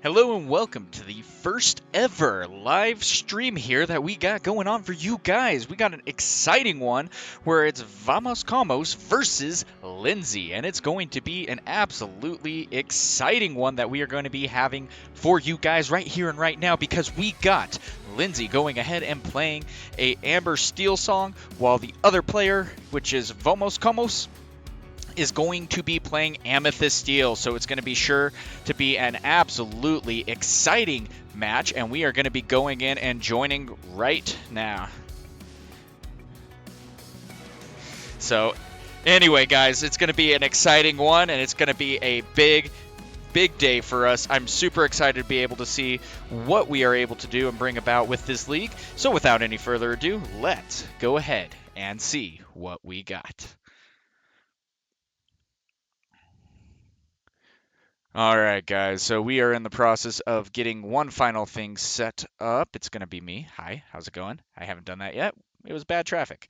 Hello and welcome to the first ever live stream here that we got going on for you guys. We got an exciting one where it's Vamoscomos versus Lindsay, and it's going to be an absolutely exciting one that we are going to be having for you guys right here and right now because we got Lindsay going ahead and playing a Amber Steel song while the other player, which is Vamoscomos, is going to be playing Amethyst Steel, so it's going to be sure to be an absolutely exciting match, and we are going to be going in and joining right now. So anyway, guys, it's going to be an exciting one, and it's going to be a big day for us. I'm super excited to be able to see what we are able to do and bring about with this league. So without any further ado, let's go ahead and see what we got. All right, guys, so we are in the process of getting one final thing set up. It's going to be me. Hi, how's it going? I haven't done that yet. It was bad traffic.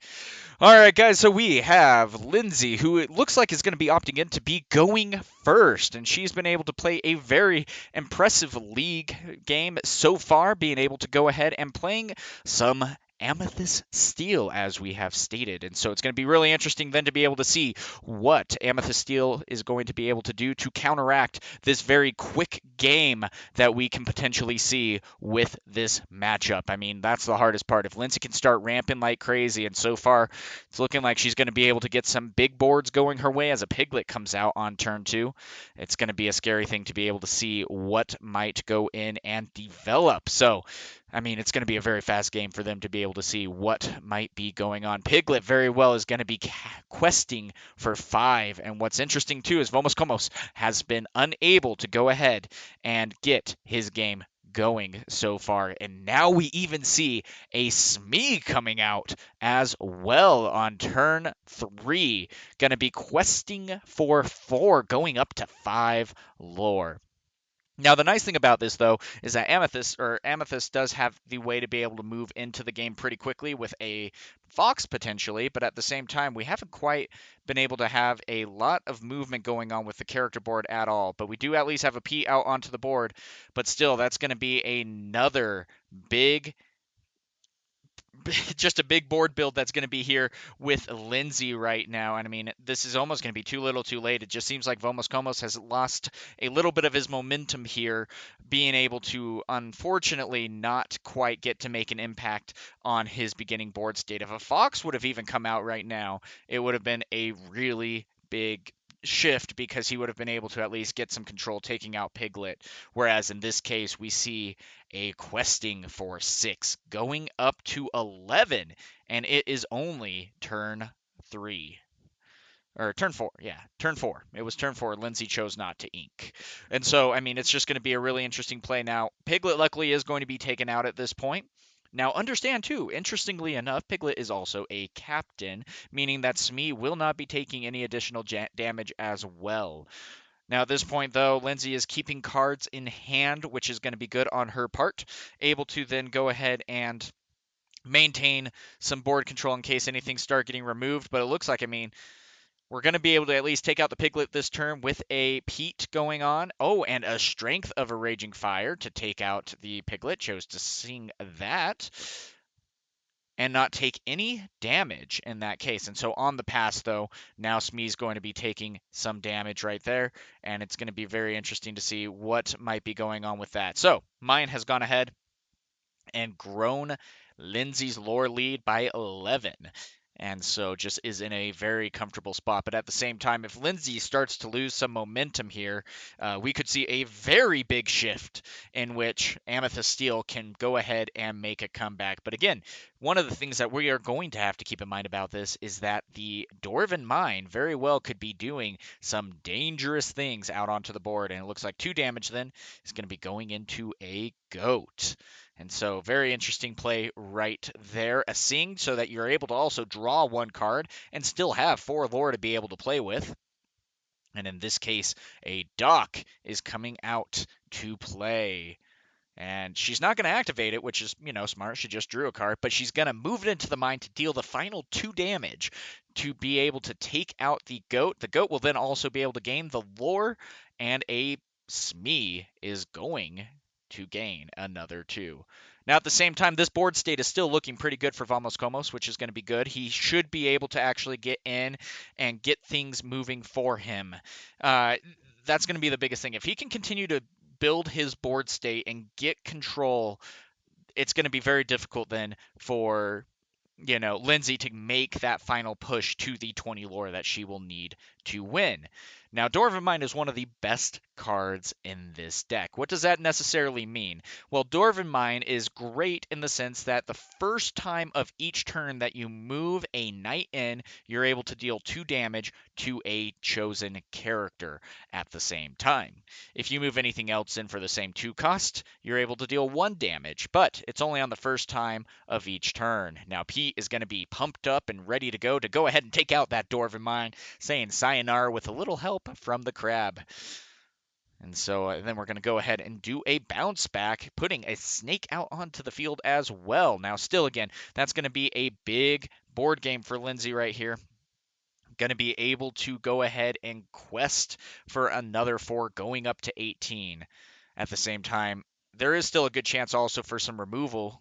All right, guys, so we have Lindsay, who it looks like is going to be opting in to be going first, and she's been able to play a very impressive league game so far, being able to go ahead and playing some Amethyst Steel, as we have stated. And so it's going to be really interesting then to be able to see what Amethyst Steel is going to be able to do to counteract this very quick game that we can potentially see with this matchup. I mean, that's the hardest part. If Lindsay can start ramping like crazy, and so far it's looking like she's going to be able to get some big boards going her way as a Piglet comes out on turn 2. It's going to be a scary thing to be able to see what might go in and develop. So I mean, it's going to be a very fast game for them to be able to see what might be going on. Piglet very well is going to be questing for 5. And what's interesting, too, is Vamoscomos has been unable to go ahead and get his game going so far. And now we even see a Smee coming out as well on turn 3. Going to be questing for 4, going up to 5 lore. Now, the nice thing about this, though, is that Amethyst does have the way to be able to move into the game pretty quickly with a Fox potentially, but at the same time, we haven't quite been able to have a lot of movement going on with the character board at all. But we do at least have a P out onto the board, but still, that's going to be another big just a big board build that's going to be here with Lindsay right now. And I mean, this is almost going to be too little too late. It just seems like Vamoscomos has lost a little bit of his momentum here, being able to, unfortunately, not quite get to make an impact on his beginning board state. If a Fox would have even come out right now, it would have been a really big shift because he would have been able to at least get some control taking out Piglet. Whereas in this case, we see a questing for 6 going up to 11, and it is only turn 3. Or turn 4, yeah, turn 4. It was turn 4. Lindsay chose not to ink. And so, I mean, it's just going to be a really interesting play now. Piglet, luckily, is going to be taken out at this point. Now, understand, too, interestingly enough, Piglet is also a captain, meaning that Smee will not be taking any additional damage as well. Now, at this point, though, Lindsay is keeping cards in hand, which is going to be good on her part, able to then go ahead and maintain some board control in case anything start getting removed. But it looks like, I mean, we're going to be able to at least take out the Piglet this turn with a Pete going on. Oh, and a Strength of a Raging Fire to take out the Piglet. Chose to sing that and not take any damage in that case. And so on the pass, though, now Smee's going to be taking some damage right there, and it's going to be very interesting to see what might be going on with that. So mine has gone ahead and grown Lindsay's lore lead by 11. And so just is in a very comfortable spot. But at the same time, if Lindsay starts to lose some momentum here, we could see a very big shift in which Amethyst Steel can go ahead and make a comeback. But again, one of the things that we are going to have to keep in mind about this is that the Dwarven Mine very well could be doing some dangerous things out onto the board. And it looks like 2 damage then is going to be going into a goat. And so very interesting play right there. A Sing so that you're able to also draw 1 card and still have 4 lore to be able to play with. And in this case, a Dock is coming out to play. And she's not going to activate it, which is, smart. She just drew a card, but she's going to move it into the mine to deal the final 2 damage to be able to take out the goat. The goat will then also be able to gain the lore and a Smee is going to gain another 2. Now, at the same time, this board state is still looking pretty good for Vamoscomos, which is going to be good. He should be able to actually get in and get things moving for him. Uh, that's going to be the biggest thing. If he can continue to build his board state and get control, it's going to be very difficult then for Lindsay to make that final push to the 20 lore that she will need to win. Now, Dwarven Mine is one of the best cards in this deck. What does that necessarily mean? Well, Dwarven Mine is great in the sense that the first time of each turn that you move a knight in, you're able to deal 2 damage to a chosen character at the same time. If you move anything else in for the same 2 cost, you're able to deal 1 damage, but it's only on the first time of each turn. Now, Pete is going to be pumped up and ready to go ahead and take out that Dwarven Mine, saying sayonara with a little help from the crab. And so then we're going to go ahead and do a bounce back, putting a snake out onto the field as well. Now, still again, that's going to be a big board game for Lindsay right here. Going to be able to go ahead and quest for another 4, going up to 18. At the same time, there is still a good chance also for some removal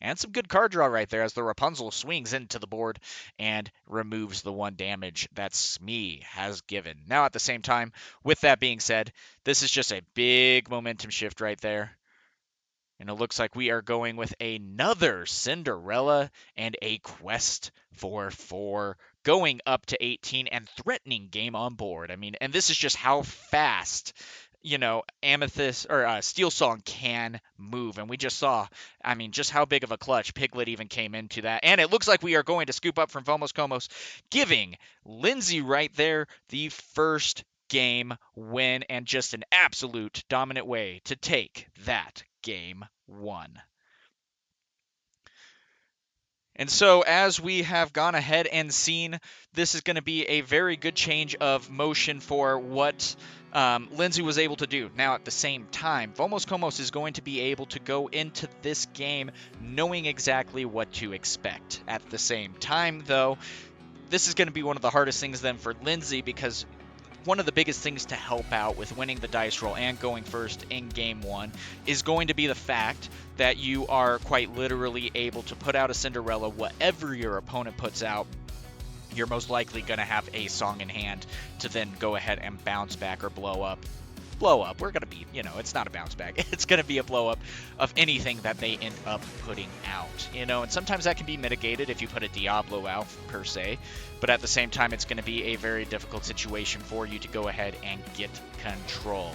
and some good card draw right there as the Rapunzel swings into the board and removes the 1 damage that Smee has given. Now, at the same time, with that being said, this is just a big momentum shift right there. And it looks like we are going with another Cinderella and a quest for 4, going up to 18 and threatening game on board. I mean, and this is just how fast Amethyst or Steel Song can move. And we just saw, I mean, just how big of a clutch Piglet even came into that. And it looks like we are going to scoop up from Vamoscomos, giving Lindsay right there the first game win and just an absolute dominant way to take that game 1. And so, as we have gone ahead and seen, this is going to be a very good change of motion for what Lindsay was able to do. Now, at the same time, Vamoscomos is going to be able to go into this game knowing exactly what to expect. At the same time, though, this is going to be one of the hardest things then for Lindsay, because one of the biggest things to help out with winning the dice roll and going first in game 1 is going to be the fact that you are quite literally able to put out a Cinderella. Whatever your opponent puts out, you're most likely going to have a song in hand to then go ahead and bounce back or blow up. We're going to be, it's not a bounce back. It's going to be a blow up of anything that they end up putting out, and sometimes that can be mitigated if you put a Diablo out per se, but at the same time, it's going to be a very difficult situation for you to go ahead and get control.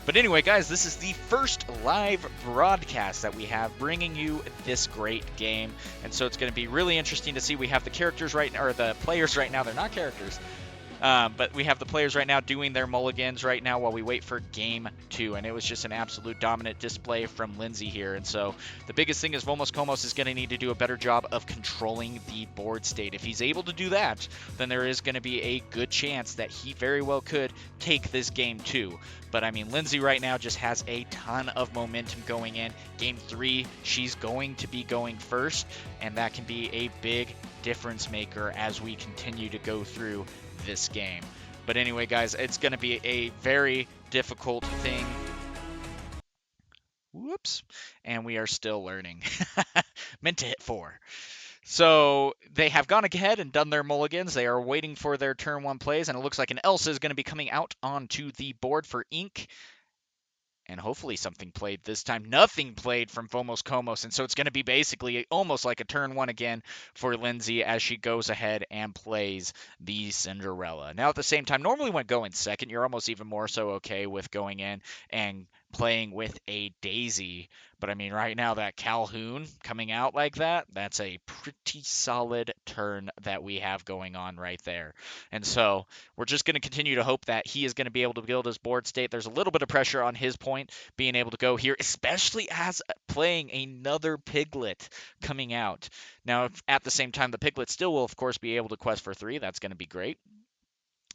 But anyway, guys, this is the first live broadcast that we have bringing you this great game, and so it's going to be really interesting to see. We have the characters right now, or the players right now. They're not characters. But we have the players right now doing their mulligans right now while we wait for game 2. And it was just an absolute dominant display from Lindsay here. And so the biggest thing is Vamoscomos is going to need to do a better job of controlling the board state. If he's able to do that, then there is going to be a good chance that he very well could take this game 2. But I mean, Lindsay right now just has a ton of momentum going in. Game 3, she's going to be going first. And that can be a big difference maker as we continue to go through this game. But anyway, guys, it's going to be a very difficult thing. Whoops. And we are still learning. Meant to hit 4. So they have gone ahead and done their mulligans. They are waiting for their turn 1 plays, and it looks like an Elsa is going to be coming out onto the board for ink. And hopefully something played this time. Nothing played from Vamoscomos, and so it's going to be basically almost like a turn 1 again for Lindsay as she goes ahead and plays the Cinderella. Now, at the same time, normally when going second, you're almost even more so okay with going in and playing with a Daisy. But I mean, right now, that Calhoun coming out like that, that's a pretty solid turn that we have going on right there. And so we're just going to continue to hope that he is going to be able to build his board state. There's a little bit of pressure on his point being able to go here, especially as playing another Piglet coming out. Now, at the same time, the Piglet still will, of course, be able to quest for 3. That's going to be great.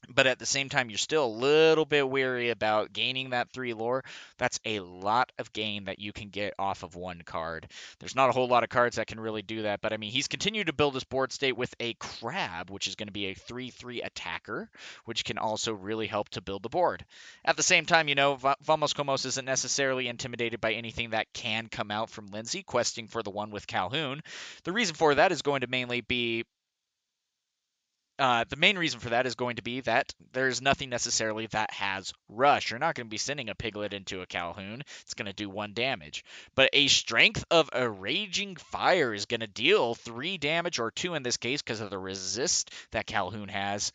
but at the same time, you're still a little bit weary about gaining that 3 lore. That's a lot of gain that you can get off of one card. There's not a whole lot of cards that can really do that, but I mean, he's continued to build his board state with a crab, which is going to be a 3/3 attacker, which can also really help to build the board. At the same time, Vamoscomos isn't necessarily intimidated by anything that can come out from Lindsay, questing for the one with Calhoun. The reason for that is going to mainly be the main reason for that is going to be that there's nothing necessarily that has rush. You're not going to be sending a piglet into a Calhoun. It's going to do 1 damage. But a strength of a raging fire is going to deal 3 damage, or 2 in this case, because of the resist that Calhoun has,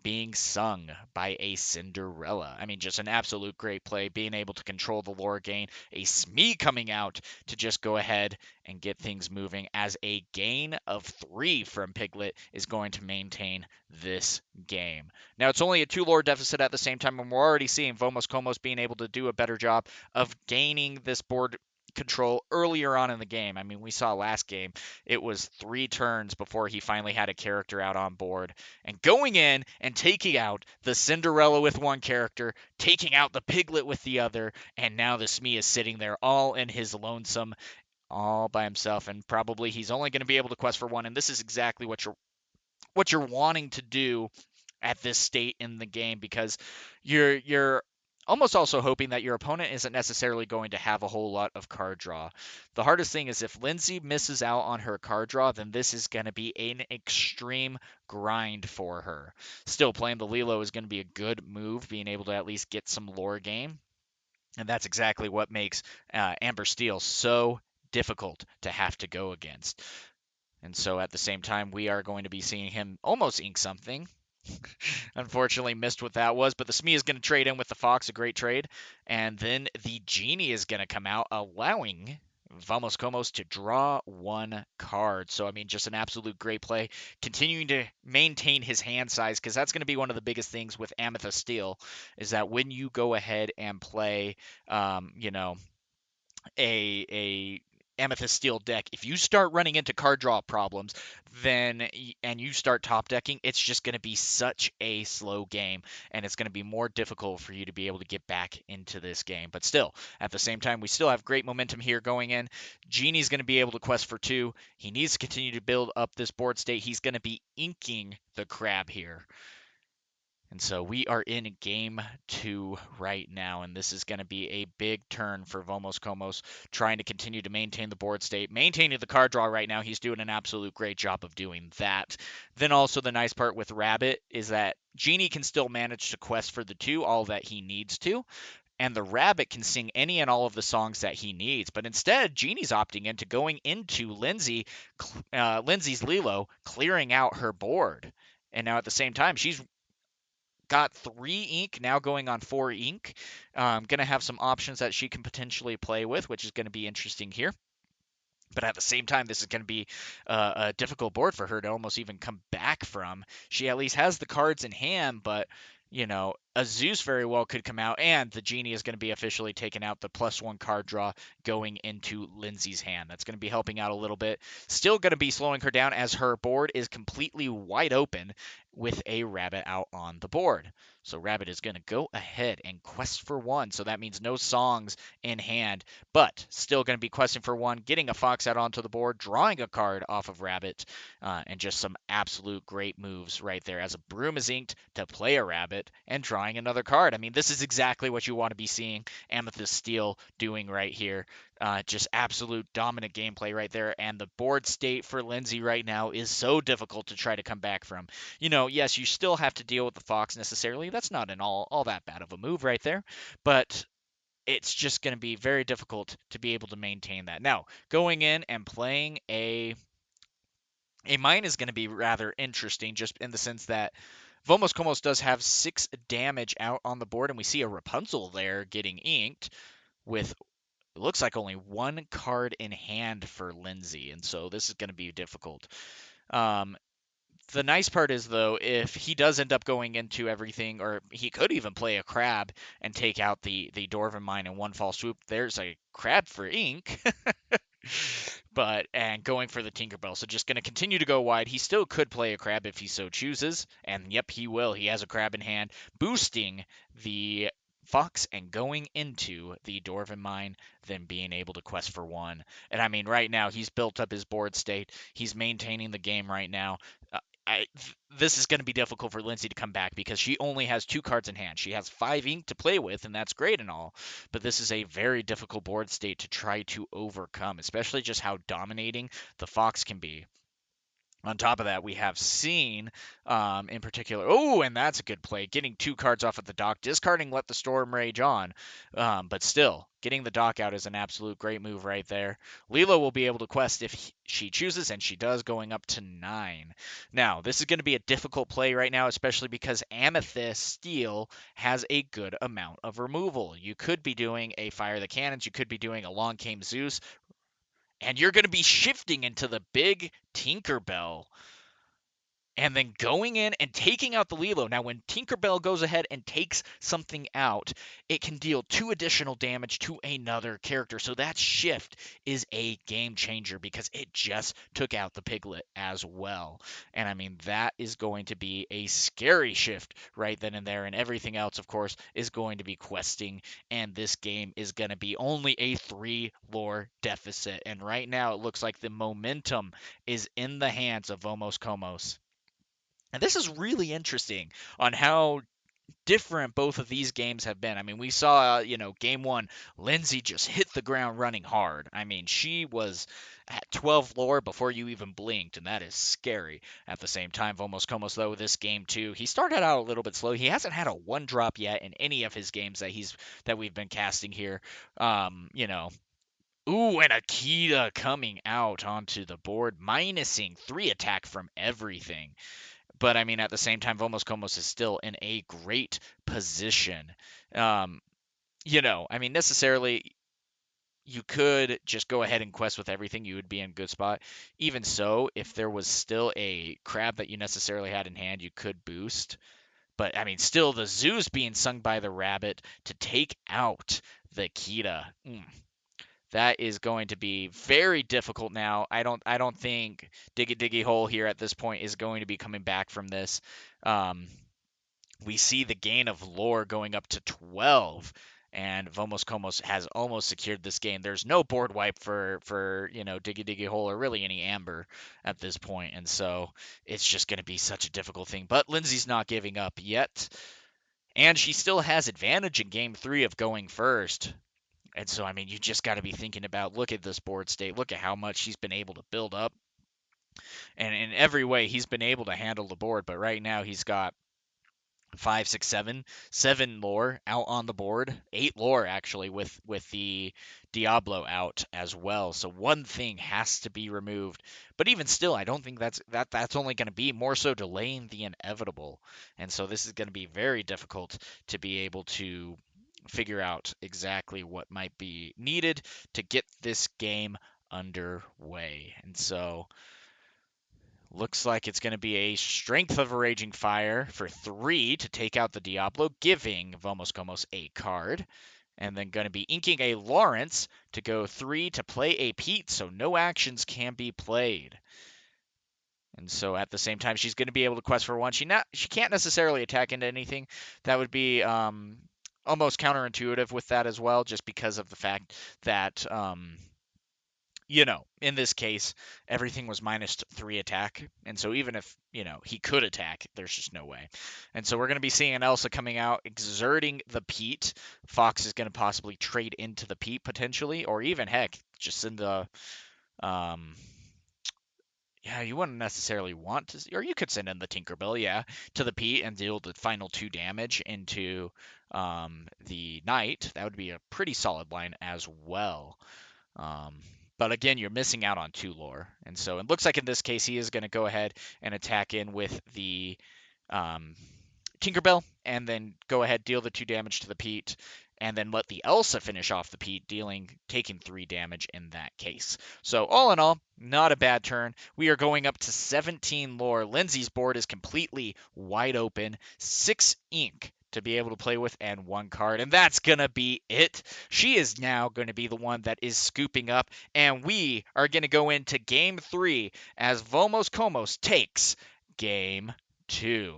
being sung by a Cinderella. I mean, just an absolute great play, being able to control the lore gain. A Smee coming out to just go ahead and get things moving, as a gain of 3 from Piglet is going to maintain this game. Now, it's only a 2 lore deficit at the same time, and we're already seeing Vamoscomos being able to do a better job of gaining this board control earlier on in the game. I mean, we saw last game, it was 3 turns before he finally had a character out on board, and going in and taking out the Cinderella with one character, taking out the Piglet with the other, and now the Smee is sitting there all in his lonesome, all by himself, and probably he's only going to be able to quest for 1, and this is exactly what you're wanting to do at this state in the game, because you're almost also hoping that your opponent isn't necessarily going to have a whole lot of card draw. The hardest thing is if Lindsay misses out on her card draw, then this is going to be an extreme grind for her. Still, playing the Lilo is going to be a good move, being able to at least get some lore gain, and that's exactly what makes Amber Steel so difficult to have to go against. And so at the same time, we are going to be seeing him almost ink something. Unfortunately, missed what that was, but the Smee is going to trade in with the Fox, a great trade. And then the Genie is going to come out, allowing Vamoscomos to draw 1 card. So, I mean, just an absolute great play. Continuing to maintain his hand size, because that's going to be one of the biggest things with Amethyst Steel, is that when you go ahead and play, you know, a Amethyst Steel deck, if you start running into card draw problems, then and you start top decking, it's just going to be such a slow game, and it's going to be more difficult for you to be able to get back into this game. But still, at the same time, we still have great momentum here going in. Genie's going to be able to quest for 2. He needs to continue to build up this board state. He's going to be inking the crab here. And so we are in game 2 right now, and this is going to be a big turn for Vamoscomos, trying to continue to maintain the board state, maintaining the card draw right now. He's doing an absolute great job of doing that. Then also the nice part with Rabbit is that Genie can still manage to quest for the 2 all that he needs to, and the Rabbit can sing any and all of the songs that he needs. But instead, Genie's opting into going into Lindsay's Lilo, clearing out her board. And now at the same time, she's got 3 ink, now going on 4 ink. Going to have some options that she can potentially play with, which is going to be interesting here. But at the same time, this is going to be a difficult board for her to almost even come back from. She at least has the cards in hand, but a Zeus very well could come out, and the Genie is going to be officially taking out the +1 card draw going into Lindsay's hand. That's going to be helping out a little bit. Still going to be slowing her down, as her board is completely wide open with a Rabbit out on the board. So Rabbit is going to go ahead and quest for 1. So that means no songs in hand, but still going to be questing for 1, getting a Fox out onto the board, drawing a card off of Rabbit, and just some absolute great moves right there, as a Broom is inked to play a Rabbit and drawing another card. I mean, this is exactly what you want to be seeing Amethyst Steel doing right here. Just absolute dominant gameplay right there, and the board state for Lindsay right now is so difficult to try to come back from. Yes, you still have to deal with the Fox necessarily. That's not an all that bad of a move right there, but it's just going to be very difficult to be able to maintain that. Now, going in and playing a mine is going to be rather interesting, just in the sense that Vomos does have 6 damage out on the board, and we see a Rapunzel there getting inked with, it looks like, only 1 card in hand for Lindsay, and so this is going to be difficult. The nice part is, though, if he does end up going into everything, or he could even play a crab and take out the Dwarven mine in one fall swoop, there's a crab for ink. And going for the Tinkerbell. So just going to continue to go wide. He still could play a crab if he so chooses. And yep, he will. He has a crab in hand, boosting the Fox and going into the Dwarven Mine, then being able to quest for one. And I mean, right now, he's built up his board state. He's maintaining the game right now. Uh, this is going to be difficult for Lindsay to come back because she only has 2 cards in hand. She has 5 ink to play with, and that's great and all. But this is a very difficult board state to try to overcome, especially just how dominating the Fox can be. On top of that, we have seen, in particular, oh, and that's a good play, getting 2 cards off at the dock, discarding Let the Storm Rage on, but still, getting the dock out is an absolute great move right there. Leela will be able to quest if she chooses, and she does, going up to 9. Now, this is going to be a difficult play right now, especially because Amethyst Steel has a good amount of removal. You could be doing a Fire the Cannons, you could be doing Along Came Zeus, and you're going to be shifting into the big Tinkerbell and then going in and taking out the Lilo. Now, when Tinkerbell goes ahead and takes something out, it can deal 2 additional damage to another character. So that shift is a game changer because it just took out the Piglet as well. And I mean, that is going to be a scary shift right then and there. And everything else, of course, is going to be questing. And this game is going to be only a 3 lore deficit. And right now, it looks like the momentum is in the hands of Vamoscomos. And this is really interesting on how different both of these games have been. I mean, we saw, game 1, Lindsay just hit the ground running hard. I mean, she was at 12 lore before you even blinked, and that is scary. At the same time, Vamoscomos, though, this game too, he started out a little bit slow. He hasn't had a 1-drop yet in any of his games that we've been casting here. Ooh, and Akita coming out onto the board, minusing 3 attack from everything. But I mean, at the same time, Vomos is still in a great position. Um, I mean, necessarily, you could just go ahead and quest with everything. You would be in a good spot. Even so, if there was still a crab that you necessarily had in hand, you could boost. But I mean, still, the Zeus being sung by the rabbit to take out the Kita. That is going to be very difficult now. I don't think Diggy Diggy Hole here at this point is going to be coming back from this. Um, we see the gain of lore going up to 12, and Vomoscomos has almost secured this game. There's no board wipe for Diggy Diggy Hole or really any Amber at this point, and so it's just going to be such a difficult thing. But Lindsay's not giving up yet, and she still has advantage in game 3 of going first. And so, I mean, you just got to be thinking about, look at this board state. Look at how much he's been able to build up. And in every way, he's been able to handle the board. But right now, he's got 5, 6, 7 lore out on the board, 8 lore actually with the Diablo out as well. So one thing has to be removed. But even still, I don't think that's only going to be more so delaying the inevitable. And so this is going to be very difficult to be able to figure out exactly what might be needed to get this game underway. And so looks like it's going to be a Strength of a Raging Fire for 3 to take out the Diablo, giving Vomoscomos a card. And then going to be inking a Lawrence to go 3 to play a Pete, so no actions can be played. And so at the same time, she's going to be able to quest for 1. She can't necessarily attack into anything. That would be almost counterintuitive with that as well, just because of the fact that in this case, everything was -3 attack. And so even if, he could attack, there's just no way. And so we're going to be seeing an Elsa coming out, exerting the Pete. Fox is going to possibly trade into the Pete potentially, or even, heck, just send the, yeah, you wouldn't necessarily want to, or you could send in the Tinkerbell, yeah, to the Pete and deal the final 2 damage into the Knight. That would be a pretty solid line as well. But again, you're missing out on 2 lore. And so it looks like in this case, he is going to go ahead and attack in with the Tinkerbell and then go ahead, deal the 2 damage to the Pete, and then let the Elsa finish off the Pete, taking 3 damage in that case. So all in all, not a bad turn. We are going up to 17 lore. Lindsay's board is completely wide open. 6 ink to be able to play with and 1 card, and that's going to be it. She is now going to be the one that is scooping up, and we are going to go into Game 3 as Vamoscomos takes Game 2.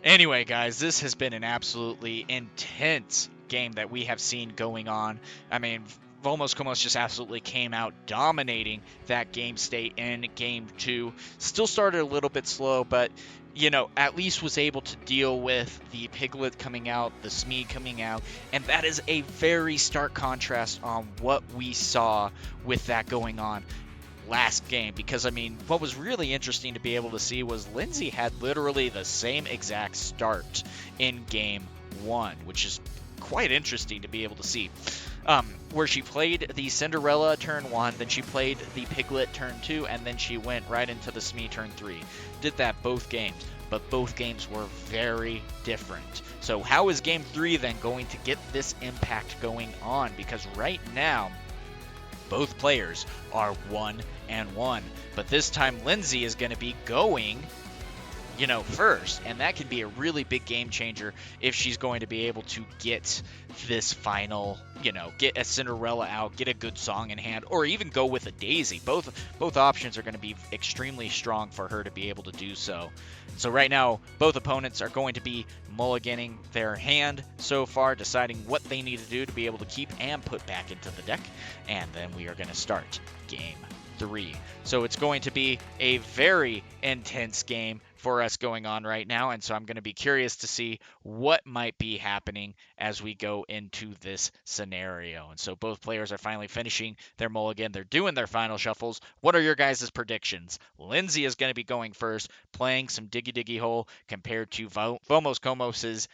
Anyway, guys, this has been an absolutely intense game that we have seen going on. I mean, Vomos just absolutely came out dominating that game state in game 2. Still started a little bit slow, but at least was able to deal with the Piglet coming out, the Smee coming out, and that is a very stark contrast on what we saw with that going on last game. Because what was really interesting to be able to see was Lindsay had literally the same exact start in game 1, which is quite interesting to be able to see. Where she played the Cinderella turn 1, then she played the Piglet turn 2, and then she went right into the Smee turn 3. Did that both games, but both games were very different. So how is game 3 then going to get this impact going on? Because right now, both players are 1-1, but this time Lindsay is going to be going first, and that could be a really big game changer if she's going to be able to get this final, get a Cinderella out, get a good song in hand, or even go with a Daisy. Both options are going to be extremely strong for her to be able to do so. So right now, both opponents are going to be mulliganing their hand so far, deciding what they need to do to be able to keep and put back into the deck, and then we are going to start game 3. So it's going to be a very intense game for us going on right now, and so I'm going to be curious to see what might be happening as we go into this scenario. And so both players are finally finishing their mulligan. They're doing their final shuffles. What are your guys' predictions? Lindsay is going to be going first, playing some Diggy Diggy Hole compared to Vamoscomos'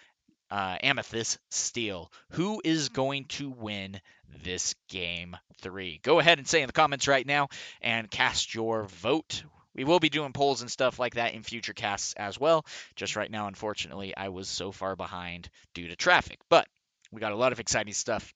Amethyst Steel. Who is going to win this game 3? Go ahead and say in the comments right now and cast your vote. We will be doing polls and stuff like that in future casts as well. Just right now, unfortunately, I was so far behind due to traffic. But we got a lot of exciting stuff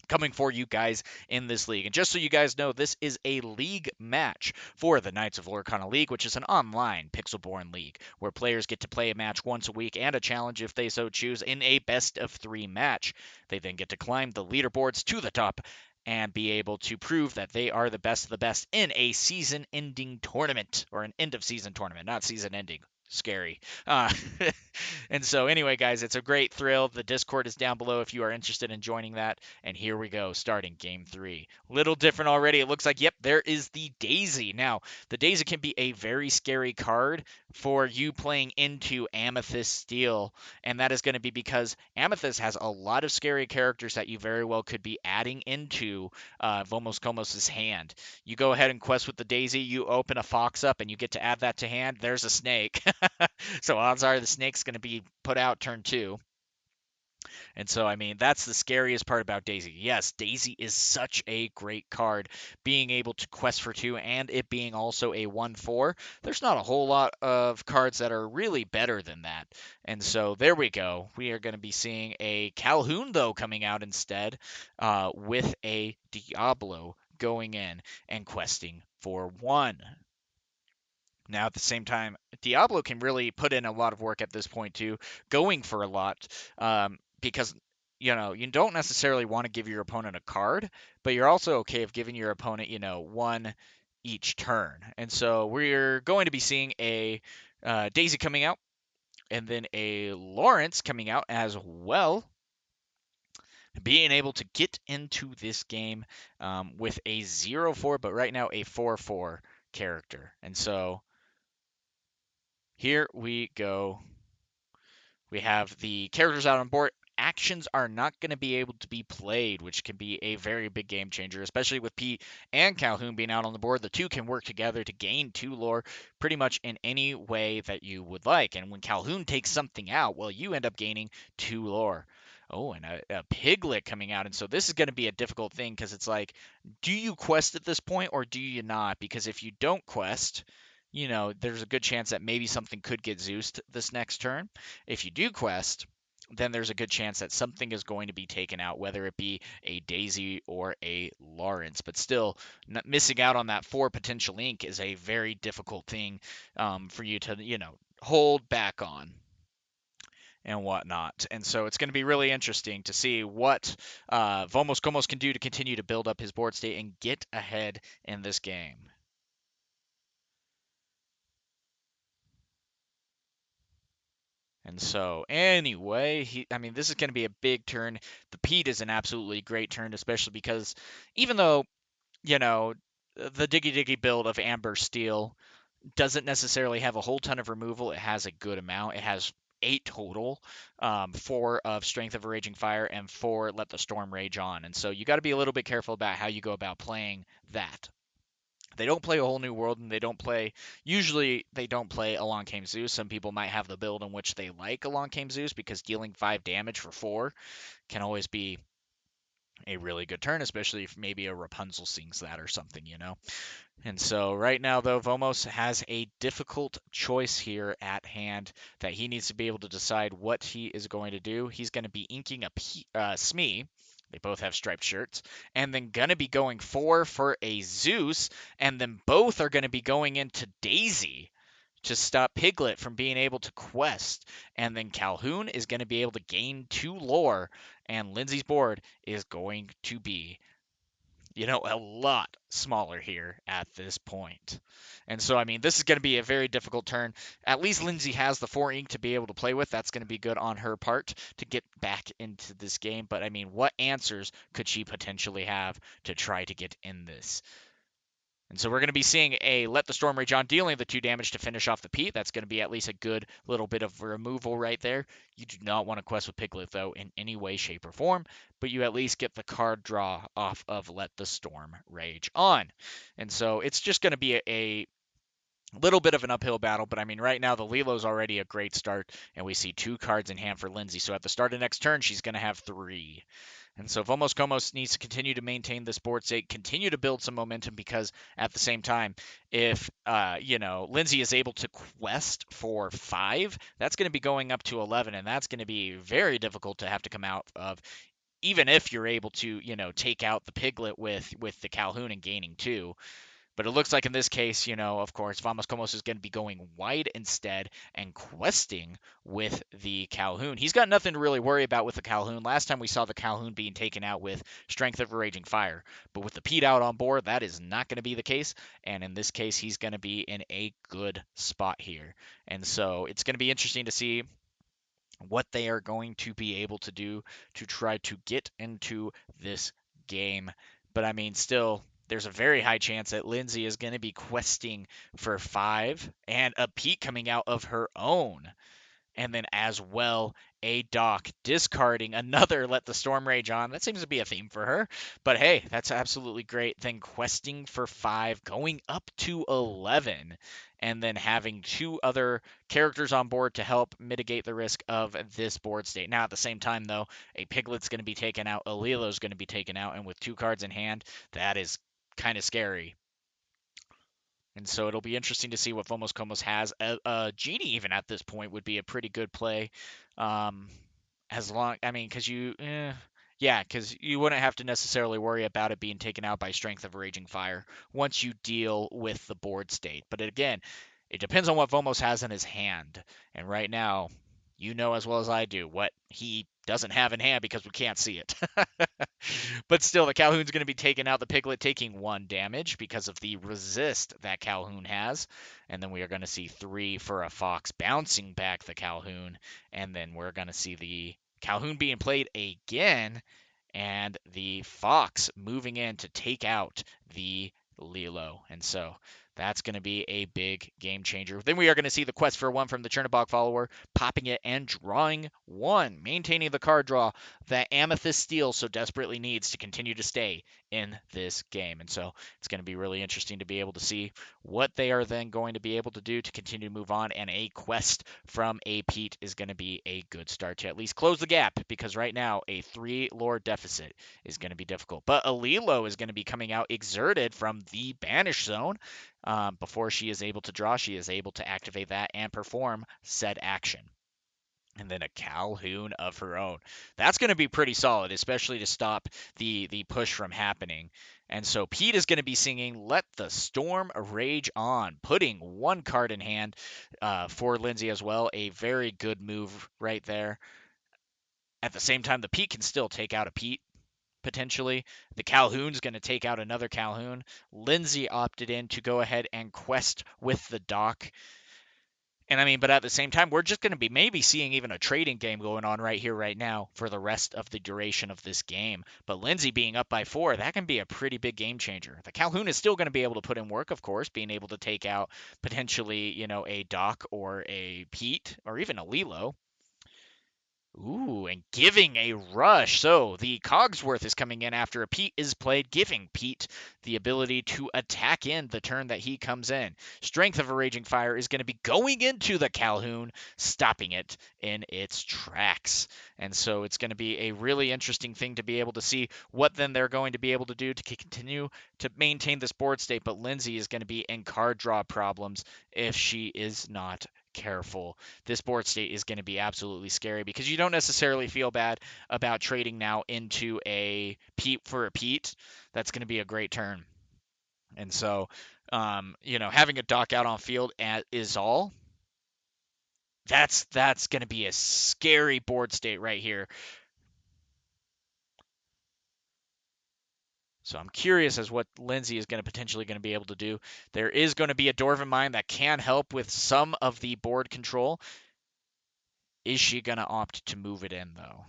coming for you guys in this league. And just so you guys know, this is a league match for the Knights of Lorcana League, which is an online Pixelborn league where players get to play a match once a week and a challenge if they so choose in a best of 3 match. They then get to climb the leaderboards to the top and be able to prove that they are the best of the best in a season-ending tournament, or an end-of-season tournament, not season-ending. Scary. And so anyway, guys, it's a great thrill. The Discord is down below if you are interested in joining that. And here we go, starting game 3. Little different already. It looks like, yep, there is the Daisy. Now, the Daisy can be a very scary card for you playing into Amethyst Steel. And that is going to be because Amethyst has a lot of scary characters that you very well could be adding into Vamoscomos' hand. You go ahead and quest with the Daisy, you open a fox up, and you get to add that to hand. There's a snake. So odds are the snake's going to be put out turn 2. And so, that's the scariest part about Daisy. Yes, Daisy is such a great card. Being able to quest for 2 and it being also a 1/4, there's not a whole lot of cards that are really better than that. And so there we go. We are going to be seeing a Calhoun, though, coming out instead with a Diablo going in and questing for 1. Now, at the same time, Diablo can really put in a lot of work at this point, too, going for a lot, because, you don't necessarily want to give your opponent a card, but you're also okay of giving your opponent, 1 each turn. And so we're going to be seeing a Daisy coming out, and then a Lawrence coming out as well, being able to get into this game with a 0/4, but right now a 4/4 character. And so here we go. We have the characters out on board. Actions are not going to be able to be played, which can be a very big game changer, especially with Pete and Calhoun being out on the board. The two can work together to gain 2 lore pretty much in any way that you would like. And when Calhoun takes something out, well, you end up gaining 2 lore. Oh, and a Piglet coming out. And so this is going to be a difficult thing because it's like, do you quest at this point or do you not? Because if you don't quest, there's a good chance that maybe something could get Zeused this next turn. If you do quest, then there's a good chance that something is going to be taken out, whether it be a Daisy or a Lawrence. But still, missing out on that 4 potential ink is a very difficult thing for you to, hold back on and whatnot. And so it's going to be really interesting to see what Vamoscomos can do to continue to build up his board state and get ahead in this game. And so, anyway, this is going to be a big turn. The Pete is an absolutely great turn, especially because even though, you know, the Diggy Diggy build of Amber Steel doesn't necessarily have a whole ton of removal, it has a good amount. It has 8 total, 4 of Strength of a Raging Fire, and 4 Let the Storm Rage On. And so you got to be a little bit careful about how you go about playing that. They don't play a whole new world, and usually they don't play Along Came Zeus. Some people might have the build in which they like Along Came Zeus because dealing 5 damage for 4 can always be a really good turn, especially if maybe a Rapunzel sings that or something. And so right now, though, Vomos has a difficult choice here at hand that he needs to be able to decide what he is going to do. He's going to be inking a Smee. They both have striped shirts. And then going to be going 4 for a Zeus. And then both are going to be going into Daisy to stop Piglet from being able to quest. And then Calhoun is going to be able to gain 2 lore. And Lindsay's board is going to be a lot smaller here at this point. And so, this is going to be a very difficult turn. At least Lindsay has the 4 ink to be able to play with. That's going to be good on her part to get back into this game. But, what answers could she potentially have to try to get in this? And so we're going to be seeing a Let the Storm Rage On, dealing the 2 damage to finish off the Pete. That's going to be at least a good little bit of removal right there. You do not want to quest with Piglet, though, in any way, shape, or form, but you at least get the card draw off of Let the Storm Rage On. And so it's just going to be a little bit of an uphill battle, but right now the Lilo's already a great start, and we see 2 cards in hand for Lindsay. So at the start of next turn, she's going to have 3. And so Vamoscomos needs to continue to maintain this board state, continue to build some momentum, because at the same time, if Lindsay is able to quest for 5, that's going to be going up to 11, and that's going to be very difficult to have to come out of, even if you're able to take out the Piglet with the Calhoun and gaining 2. But it looks like in this case, of course, Vamoscomos is going to be going wide instead and questing with the Calhoun. He's got nothing to really worry about with the Calhoun. Last time we saw the Calhoun being taken out with Strength of a Raging Fire. But with the Pete out on board, that is not going to be the case. And in this case, he's going to be in a good spot here. And so it's going to be interesting to see what they are going to be able to do to try to get into this game. But still, there's a very high chance that Lindsay is going to be questing for 5 and a Pete coming out of her own. And then as well, a Doc discarding another Let the Storm Rage On. That seems to be a theme for her. But hey, that's absolutely great. Then questing for 5, going up to 11, and then having 2 other characters on board to help mitigate the risk of this board state. Now, at the same time, though, a Piglet's going to be taken out, a Lilo's going to be taken out, and with 2 cards in hand, that is kind of scary. And so it'll be interesting to see what Vamoscomos has. A Genie, even at this point, would be a pretty good play. As long, because because you wouldn't have to necessarily worry about it being taken out by Strength of a Raging Fire once you deal with the board state. But again, it depends on what Vomos has in his hand. And right now, you know as well as I do what he doesn't have in hand because we can't see it. But still, the Calhoun's going to be taking out, the Piglet taking 1 damage because of the resist that Calhoun has. And then we are going to see 3 for a Fox bouncing back the Calhoun. And then we're going to see the Calhoun being played again, and the Fox moving in to take out the Lilo. And so that's going to be a big game changer. Then we are going to see the quest for 1 from the Chernobog follower, popping it and drawing 1, maintaining the card draw that Amethyst Steel so desperately needs to continue to stay in this game. And so it's going to be really interesting to be able to see what they are then going to be able to do to continue to move on. And a quest from a Pete is going to be a good start to at least close the gap, because right now a 3 lore deficit is going to be difficult. But Alilo is going to be coming out exerted from the banish zone. Before she is able to draw, she is able to activate that and perform said action. and then a Calhoun of her own. That's going to be pretty solid, especially to stop the push from happening. And so Pete is going to be singing "Let the Storm Rage On," putting one card in hand for Lindsay as well. A very good move right there. At the same time, the Pete can still take out a Pete potentially. The Calhoun's going to take out another Calhoun. Lindsay opted in to go ahead and quest with the Doc. And I mean, but at the same time, we're just going to be maybe seeing even a trading game going on right here, right now, for the rest of the duration of this game. But Lindsay being up by 4, that can be a pretty big game changer. The Calhoun is still going to be able to put in work, of course, being able to take out potentially, a Doc or a Pete or even a Lilo. Ooh, and giving a rush. So the Cogsworth is coming in after a Pete is played, giving Pete the ability to attack in the turn that he comes in. Strength of a Raging Fire is going to be going into the Calhoun, stopping it in its tracks. And so it's going to be a really interesting thing to be able to see what then they're going to be able to do to continue to maintain this board state. But Lindsay is going to be in card draw problems if she is not careful. This board state is going to be absolutely scary because you don't necessarily feel bad about trading now into a Pete for a Pete. That's going to be a great turn. And so, having a Doc out on field is all. That's going to be a scary board state right here. So I'm curious as what Lindsay is going to potentially going to be able to do. There is going to be a Dwarven Mine that can help with some of the board control. Is she going to opt to move it in though?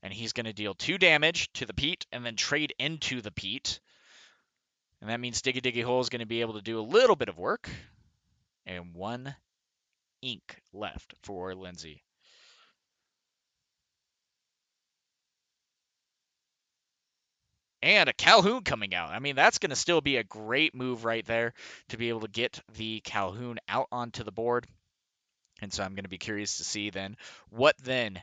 And he's going to deal 2 damage to the Pete and then trade into the Pete. And that means Diggy Diggy Hole is going to be able to do a little bit of work. And 1 ink left for Lindsay. And a Calhoun coming out. I mean, that's going to still be a great move right there to be able to get the Calhoun out onto the board. And so I'm going to be curious to see then what then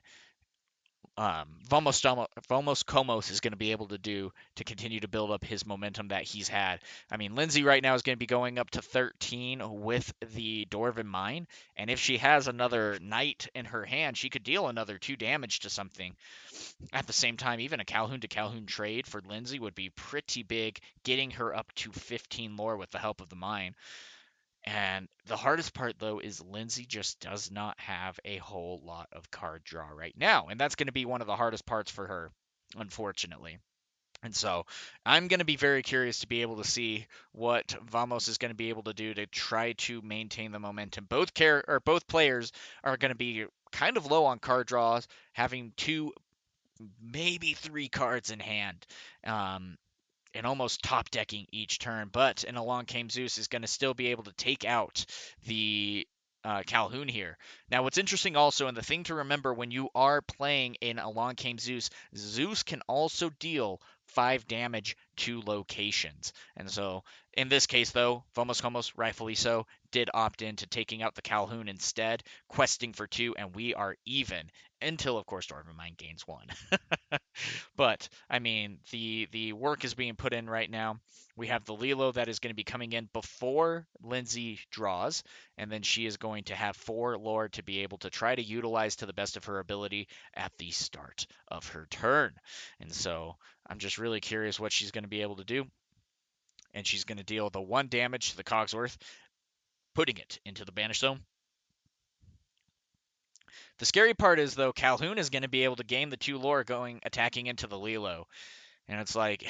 Vamoscomos is going to be able to do to continue to build up his momentum that he's had. I mean, Lindsay right now is going to be going up to 13 with the Dwarven Mine, and if she has another Knight in her hand, she could deal another 2 damage to something. At the same time, even a Calhoun to Calhoun trade for Lindsay would be pretty big, getting her up to 15 lore with the help of the mine. And the hardest part, though, is Lindsay just does not have a whole lot of card draw right now. And that's going to be one of the hardest parts for her, unfortunately. And so I'm going to be very curious to be able to see what Vamos is going to be able to do to try to maintain the momentum. Both players are going to be kind of low on card draws, having 2, maybe 3 cards in hand. And almost top decking each turn. But in Along Came Zeus is going to still be able to take out the Calhoun here. Now, what's interesting also, and the thing to remember when you are playing in Along Came Zeus, Zeus can also deal 5 damage to locations. And so, in this case, though, Vamoscomos, rightfully so, did opt in to taking out the Calhoun instead, questing for 2, and we are even until, of course, Dwarven Mine gains 1. But I mean, the work is being put in right now. We have the Lilo that is going to be coming in before Lindsay draws, and then she is going to have 4 lore to be able to try to utilize to the best of her ability at the start of her turn. And so I'm just really curious what she's going to be able to do. And she's going to deal the 1 damage to the Cogsworth, putting it into the Banish Zone. The scary part is, though, Calhoun is going to be able to gain the 2 lore attacking into the Lilo. And it's like,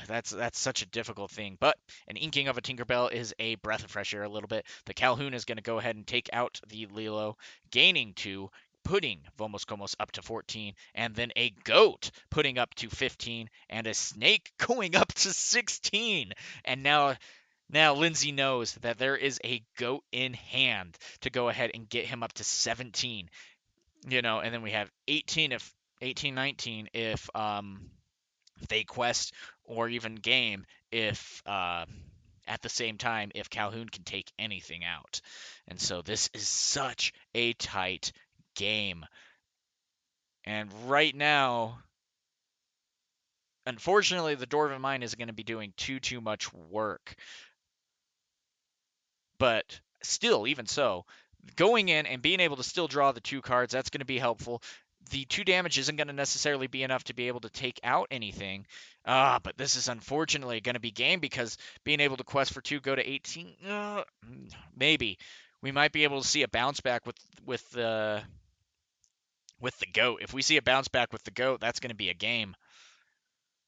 that's such a difficult thing. But an inking of a Tinkerbell is a breath of fresh air a little bit. The Calhoun is going to go ahead and take out the Lilo, gaining 2, putting Vamoscomos up to 14, and then a goat putting up to 15, and a snake going up to 16. And now Lindsay knows that there is a goat in hand to go ahead and get him up to 17. And then we have 18, 19 if they quest or even game if at the same time if Calhoun can take anything out. And so this is such a tight game. And right now, unfortunately, the Dwarven Mine isn't going to be doing too much work. But still, even so, going in and being able to still draw the 2 cards, that's going to be helpful. The 2 damage isn't going to necessarily be enough to be able to take out anything. But this is unfortunately going to be game because being able to quest for 2, go to 18, maybe. We might be able to see a bounce back with the goat. If we see a bounce back with the goat, that's going to be a game.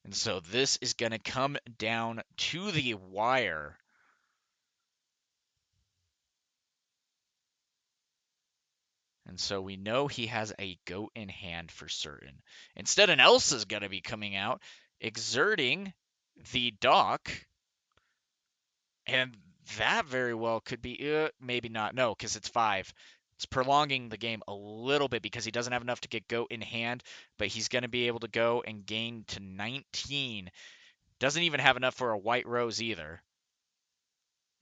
And so this is going to come down to the wire. And so we know he has a goat in hand for certain. Instead, an Elsa is going to be coming out, exerting the dock. And that very well could be, maybe not. No, because it's 5. It's prolonging the game a little bit because he doesn't have enough to get goat in hand, but he's going to be able to go and gain to 19. Doesn't even have enough for a white rose either.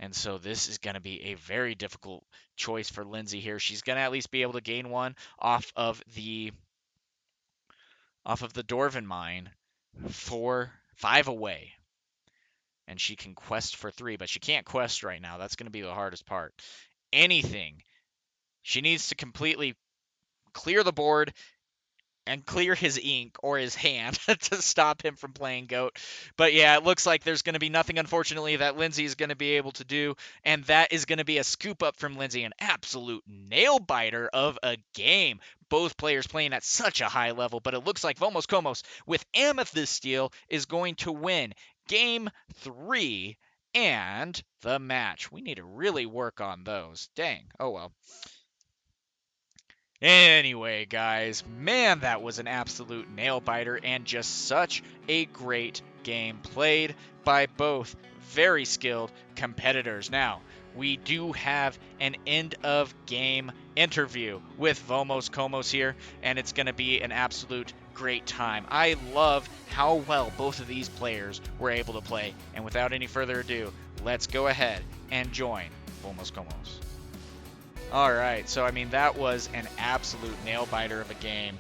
And so this is going to be a very difficult choice for Lindsay here. She's going to at least be able to gain 1 off of the Dwarven Mine for 5 away. And she can quest for 3, but she can't quest right now. That's going to be the hardest part. Anything. She needs to completely clear the board and clear his ink or his hand to stop him from playing goat. But yeah, it looks like there's going to be nothing, unfortunately, that Lindsay is going to be able to do, and that is going to be a scoop up from Lindsay, an absolute nail biter of a game. Both players playing at such a high level, but it looks like Vamoscomos with Amethyst Steel is going to win Game 3 and the match. We need to really work on those. Dang. Oh well. Anyway, guys, man, that was an absolute nail biter and just such a great game played by both very skilled competitors. Now, we do have an end of game interview with Vamoscomos here, and it's going to be an absolute great time. I love how well both of these players were able to play, and without any further ado, let's go ahead and join Vamoscomos. All right, so I mean that was an absolute nail biter of a game.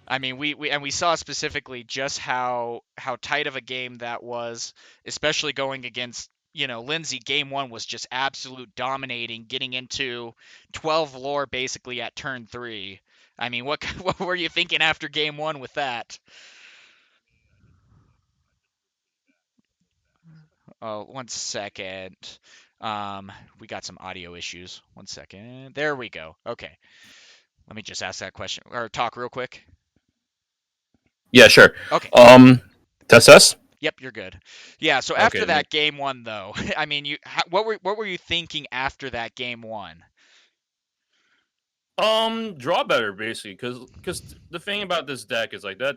I mean we saw specifically just how tight of a game that was, especially going against Lindsay. Game 1 was just absolute dominating, getting into 12 lore basically at turn 3. I mean, what what were you thinking after game 1 with that? Oh, 1 second. We got some audio issues. 1 second. There we go. Okay. Let me just ask that question or talk real quick. Yeah, sure. Okay. Test test. Yep, you're good. Yeah. So Okay. after that game 1, though, I mean, what were you thinking after that game 1? Draw better basically, because the thing about this deck is like that.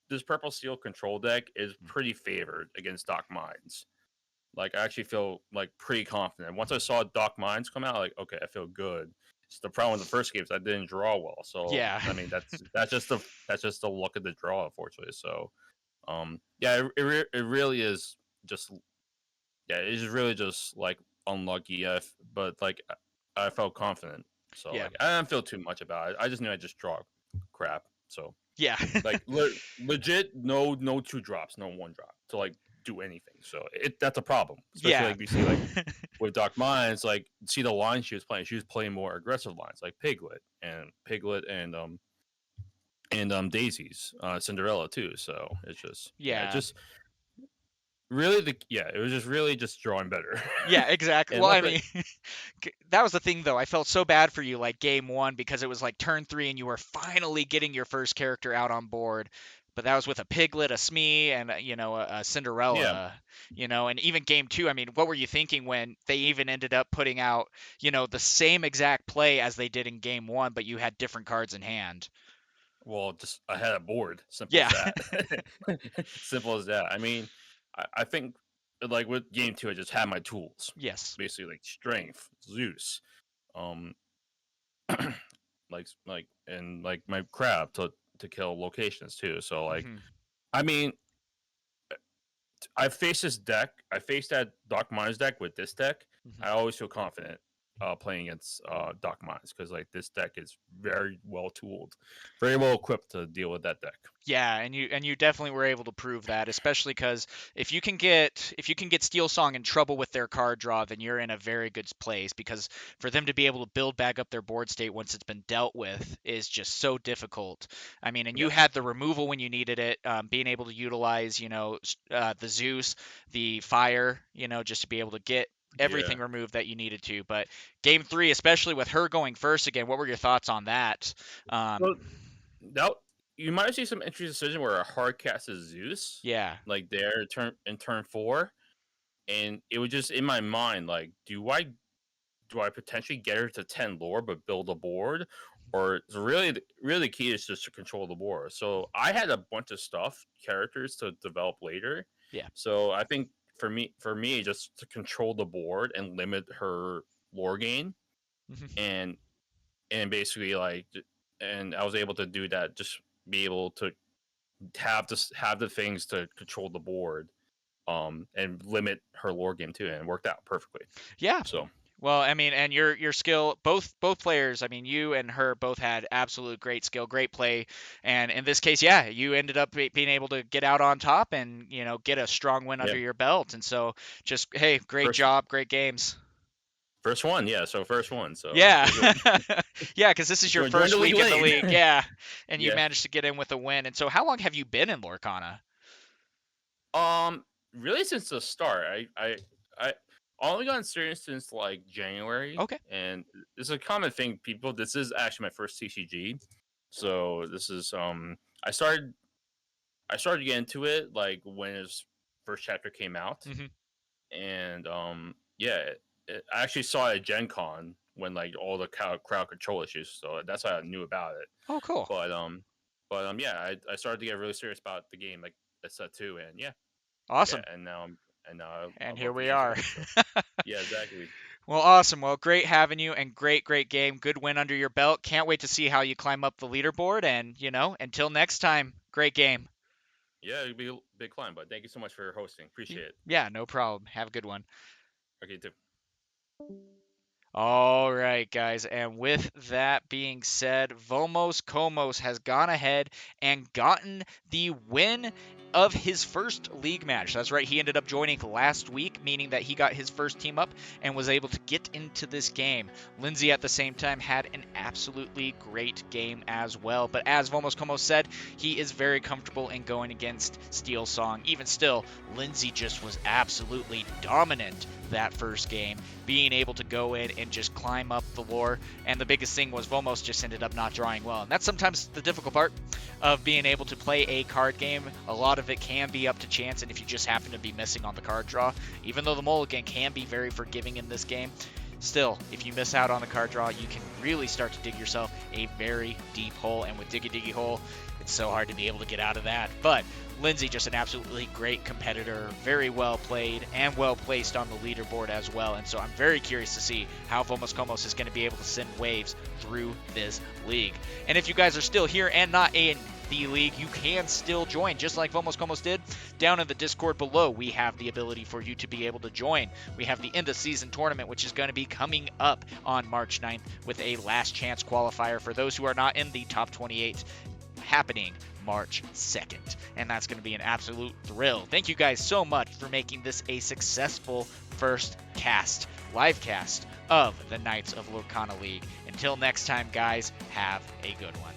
This purple steel control deck is pretty favored against Dock Mines. Like I actually feel like pretty confident. Once I saw Dock Mines come out, like okay, I feel good. It's the problem with the first game is I didn't draw well. So Yeah. I mean that's just the luck of the draw, unfortunately. So yeah, it really is just yeah, it's really just like unlucky. But like I felt confident, so Yeah. like I didn't feel too much about it. I just knew I just draw crap. So Yeah. like legit, no 2 drops, no 1 drop to like do anything. So that's a problem, especially Yeah. like we see like with Doc Mines, like see the line she was playing. She was playing more aggressive lines like Piglet and Daisy's Cinderella too. So it's just yeah, it Yeah. just really it was just really just drawing better. Yeah, exactly. And Well, once I I mean, that was the thing though. I felt so bad for you like game 1 because it was like turn 3 and you were finally getting your first character out on board. But that was with a Piglet, a Smee, and a yeah, Cinderella, and even game 2. I mean, what were you thinking when they even ended up putting out, the same exact play as they did in game 1, but you had different cards in hand? well, just I had a board. Simple as Yeah. that. Simple as that. I mean, I think like with game 2, I just had my tools, Yes. basically like strength, Zeus, um, and like my crab to kill locations too. So like, Hmm. I mean, I faced this deck. I faced that Doc Myers deck with this deck. Hmm. I always feel confident. playing against Doc Mines, because like this deck is very well tooled, very well equipped to deal with that deck. Yeah, and you definitely were able to prove that, especially because if you can get Steel Song in trouble with their card draw, then you're in a very good place because for them to be able to build back up their board state once it's been dealt with is just so difficult. I mean, and you Yes. had the removal when you needed it, being able to utilize, the Zeus, the fire, just to be able to get Yeah. everything removed that you needed to. But game three, especially with her going first again, what were your thoughts on that? Um, Well, that you might see some interesting decision where a hard cast is Zeus, yeah. like there in turn 4, and it was just in my mind like, do I potentially get her to 10 lore but build a board? Or it's really the key is just to control the board. So I had a bunch of stuff, characters to develop later. Yeah. So I think for me, just to control the board and limit her lore gain, and basically like, and I was able to do that, just be able to have the things to control the board, and limit her lore game too, and it worked out perfectly. Yeah. So Well, I mean, and your skill, both players, I mean, you and her both had absolute great skill, great play, and in this case, yeah, you ended up being able to get out on top and get a strong win yeah, under your belt. And so, just hey, great first job, great games. first one, yeah. So first one, so I Yeah, feel good. yeah, because this is your Join first the league week in the league, lane. yeah, and you Yeah. managed to get in with a win. And so, how long have you been in Lorcana? Um, really since the start, I only gotten serious since like January, Okay. and it's a common thing. People, this is actually my first TCG, so this is I started to get into it like when his first chapter came out, Hmm. and yeah, I actually saw it at Gen Con when like all the crowd control issues, so that's how I knew about it. Oh, cool. But yeah, I started to get really serious about the game like I said too, and yeah, Awesome. and now I And here love the we game so are. much. So yeah, exactly. Well, awesome. Well, great having you and great game. Good win under your belt. Can't wait to see how you climb up the leaderboard. And, until next time, great game. Yeah, it'd be a big climb, but thank you so much for hosting. Appreciate it. Yeah, no problem. Have a good one. Okay, too. All right, guys. And with that being said, Vamoscomos has gone ahead and gotten the win of his first league match. That's right. He ended up joining last week, meaning that he got his first team up and was able to get into this game. Lindsay, at the same time, had an absolutely great game as well. But as Vamoscomos said, he is very comfortable in going against Steel Song. Even still, Lindsay just was absolutely dominant that first game, being able to go in and just climb up the lore. And the biggest thing was Vomos just ended up not drawing well. And that's sometimes the difficult part of being able to play a card game. A lot of it can be up to chance, and if you just happen to be missing on the card draw, even though the mulligan can be very forgiving in this game, still, if you miss out on the card draw, you can really start to dig yourself a very deep hole. And with Diggy Diggy Hole, it's so hard to be able to get out of that. But Lindsay, just an absolutely great competitor, very well played and well placed on the leaderboard as well. And so I'm very curious to see how Vamoscomos is going to be able to send waves through this league. And if you guys are still here and not in the league, you can still join, just like Vamoscomos did. Down in the Discord below, we have the ability for you to be able to join. We have the end of season tournament, which is going to be coming up on March 9th with a last chance qualifier for those who are not in the top 28, happening March 2nd. And that's going to be an absolute thrill. Thank you guys so much for making this a successful first live cast of the Knights of Lorcana League. Until next time, guys, have a good one.